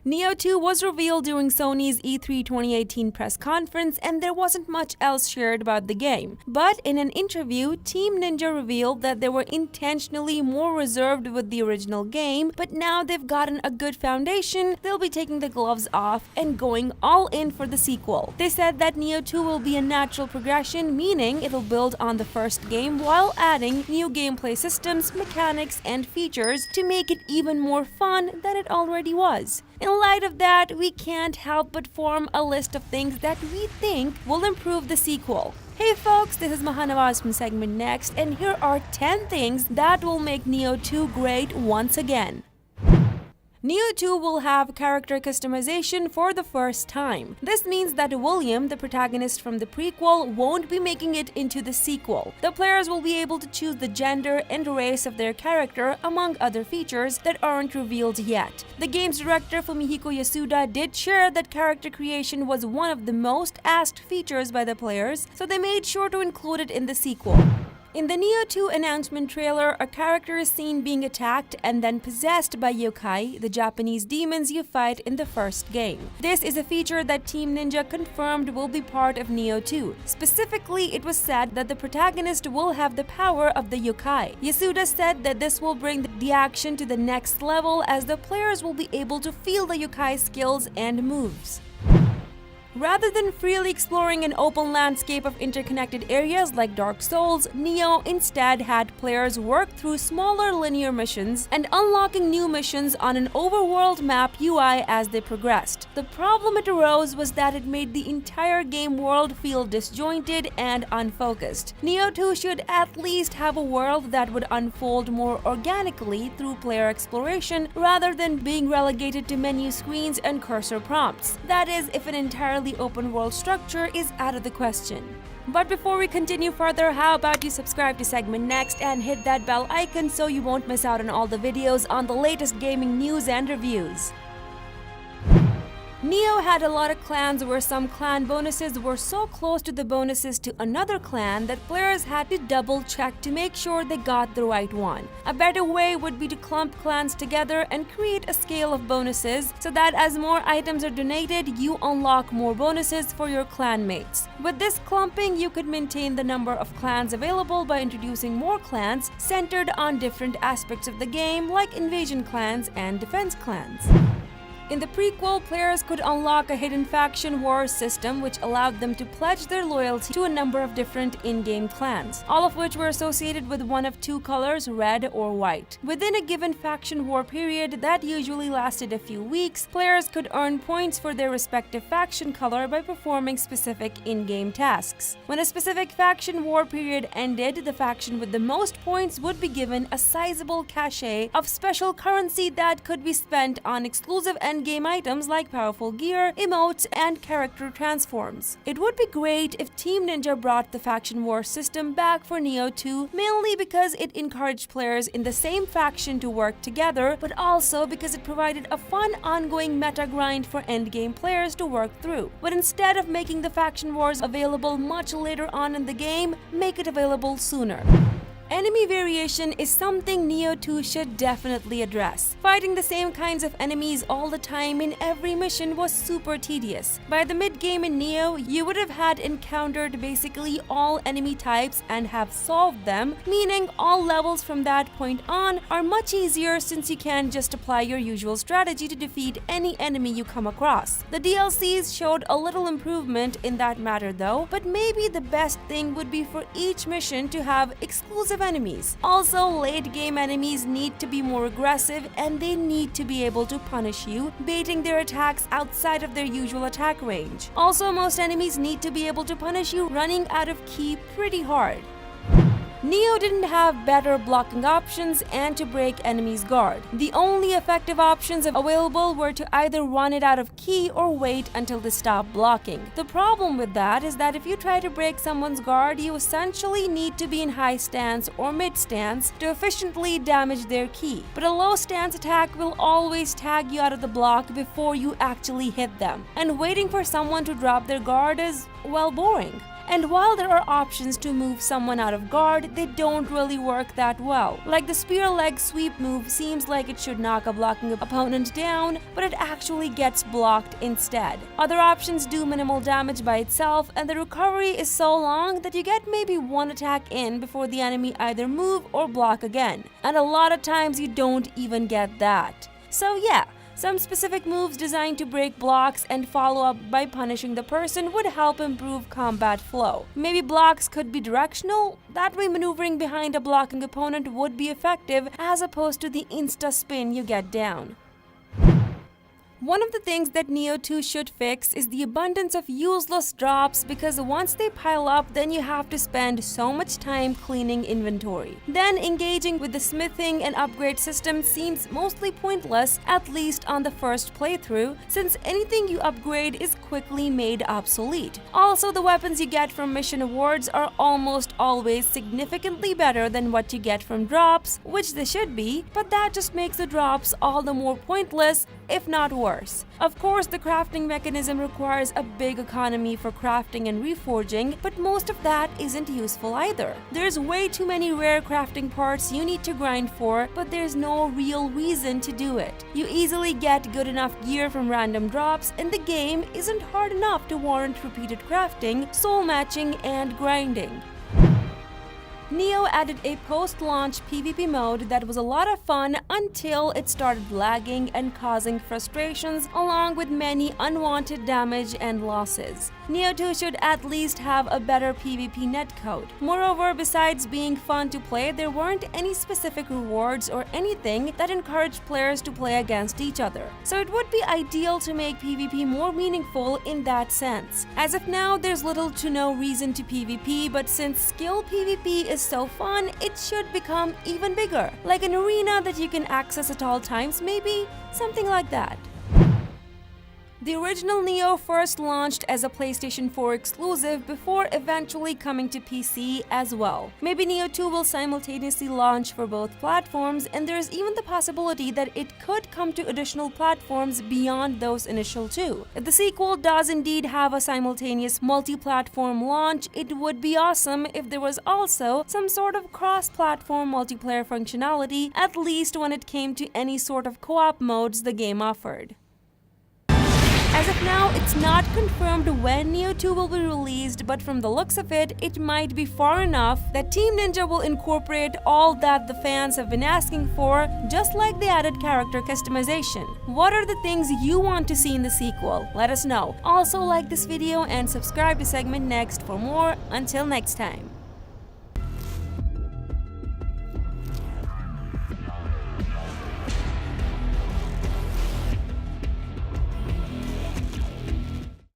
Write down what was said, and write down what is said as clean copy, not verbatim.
Nioh 2 was revealed during Sony's E3 2018 press conference, and there wasn't much else shared about the game. But in an interview, Team Ninja revealed that they were intentionally more reserved with the original game, but now they've gotten a good foundation, they'll be taking the gloves off and going all in for the sequel. They said that Nioh 2 will be a natural progression, meaning it'll build on the first game while adding new gameplay systems, mechanics, and features to make it even more fun than it already was. In light of that, we can't help but form a list of things that we think will improve the sequel. Hey folks, this is Mahanawaz from SegmentNext, and here are 10 things that will make Nioh 2 great once again. Nioh 2 will have character customization for the first time. This means that William, the protagonist from the prequel, won't be making it into the sequel. The players will be able to choose the gender and race of their character, among other features that aren't revealed yet. The game's director Fumihiko Yasuda did share that character creation was one of the most asked features by the players, so they made sure to include it in the sequel. In the Nioh 2 announcement trailer, a character is seen being attacked and then possessed by Yokai, the Japanese demons you fight in the first game. This is a feature that Team Ninja confirmed will be part of Nioh 2. Specifically, it was said that the protagonist will have the power of the Yokai. Yasuda said that this will bring the action to the next level, as the players will be able to feel the Yokai skills and moves. Rather than freely exploring an open landscape of interconnected areas like Dark Souls, Nioh instead had players work through smaller linear missions and unlocking new missions on an overworld map UI as they progressed. The problem it arose was that it made the entire game world feel disjointed and unfocused. Nioh 2 should at least have a world that would unfold more organically through player exploration rather than being relegated to menu screens and cursor prompts. That is, if an entirely open world structure is out of the question. But before we continue further, how about you subscribe to SegmentNext and hit that bell icon so you won't miss out on all the videos on the latest gaming news and reviews. Nioh had a lot of clans where some clan bonuses were so close to the bonuses to another clan that players had to double check to make sure they got the right one. A better way would be to clump clans together and create a scale of bonuses so that as more items are donated, you unlock more bonuses for your clan mates. With this clumping, you could maintain the number of clans available by introducing more clans centered on different aspects of the game, like invasion clans and defense clans. In the prequel, players could unlock a hidden faction war system which allowed them to pledge their loyalty to a number of different in-game clans, all of which were associated with one of two colors, red or white. Within a given faction war period that usually lasted a few weeks, players could earn points for their respective faction color by performing specific in-game tasks. When a specific faction war period ended, the faction with the most points would be given a sizable cachet of special currency that could be spent on exclusive game items like powerful gear, emotes, and character transforms. It would be great if Team Ninja brought the faction war system back for Nioh 2, mainly because it encouraged players in the same faction to work together, but also because it provided a fun ongoing meta grind for endgame players to work through. But instead of making the faction wars available much later on in the game, make it available sooner. Enemy variation is something Nioh 2 should definitely address. Fighting the same kinds of enemies all the time in every mission was super tedious. By the mid-game in Nioh, you would have had encountered basically all enemy types and have solved them, meaning all levels from that point on are much easier since you can just apply your usual strategy to defeat any enemy you come across. The DLCs showed a little improvement in that matter though, but maybe the best thing would be for each mission to have exclusive enemies. Also, late game enemies need to be more aggressive and they need to be able to punish you, baiting their attacks outside of their usual attack range. Also, most enemies need to be able to punish you running out of ki pretty hard. Nioh didn't have better blocking options and to break enemies' guard. The only effective options available were to either run it out of ki or wait until they stop blocking. The problem with that is that if you try to break someone's guard, you essentially need to be in high stance or mid stance to efficiently damage their ki. But a low stance attack will always tag you out of the block before you actually hit them. And waiting for someone to drop their guard is, well, boring. And while there are options to move someone out of guard, they don't really work that well. Like the spear leg sweep move seems like it should knock a blocking opponent down, but it actually gets blocked instead. Other options do minimal damage by itself, and the recovery is so long that you get maybe one attack in before the enemy either move or block again. And a lot of times you don't even get that. So yeah, some specific moves designed to break blocks and follow up by punishing the person would help improve combat flow. Maybe blocks could be directional, that way maneuvering behind a blocking opponent would be effective as opposed to the insta spin you get down. One of the things that Nioh 2 should fix is the abundance of useless drops, because once they pile up, then you have to spend so much time cleaning inventory. Then engaging with the smithing and upgrade system seems mostly pointless, at least on the first playthrough, since anything you upgrade is quickly made obsolete. Also, the weapons you get from mission awards are almost always significantly better than what you get from drops, which they should be, but that just makes the drops all the more pointless, if not worse. Of course, the crafting mechanism requires a big economy for crafting and reforging, but most of that isn't useful either. There's way too many rare crafting parts you need to grind for, but there's no real reason to do it. You easily get good enough gear from random drops, and the game isn't hard enough to warrant repeated crafting, soul matching, and grinding. Nioh added a post-launch PvP mode that was a lot of fun until it started lagging and causing frustrations, along with many unwanted damage and losses. Nioh 2 should at least have a better PvP netcode. Moreover, besides being fun to play, there weren't any specific rewards or anything that encouraged players to play against each other. So it would be ideal to make PvP more meaningful in that sense. As of now, there's little to no reason to PvP, but since skill PvP is so fun, it should become even bigger. Like an arena that you can access at all times, maybe? Something like that. The original Nioh first launched as a PlayStation 4 exclusive before eventually coming to PC as well. Maybe Nioh 2 will simultaneously launch for both platforms, and there's even the possibility that it could come to additional platforms beyond those initial two. If the sequel does indeed have a simultaneous multi-platform launch, it would be awesome if there was also some sort of cross-platform multiplayer functionality, at least when it came to any sort of co-op modes the game offered. As of now, it's not confirmed when Nioh 2 will be released, but from the looks of it, it might be far enough that Team Ninja will incorporate all that the fans have been asking for, just like they added character customization. What are the things you want to see in the sequel? Let us know. Also, like this video and subscribe to SegmentNext for more. Until next time.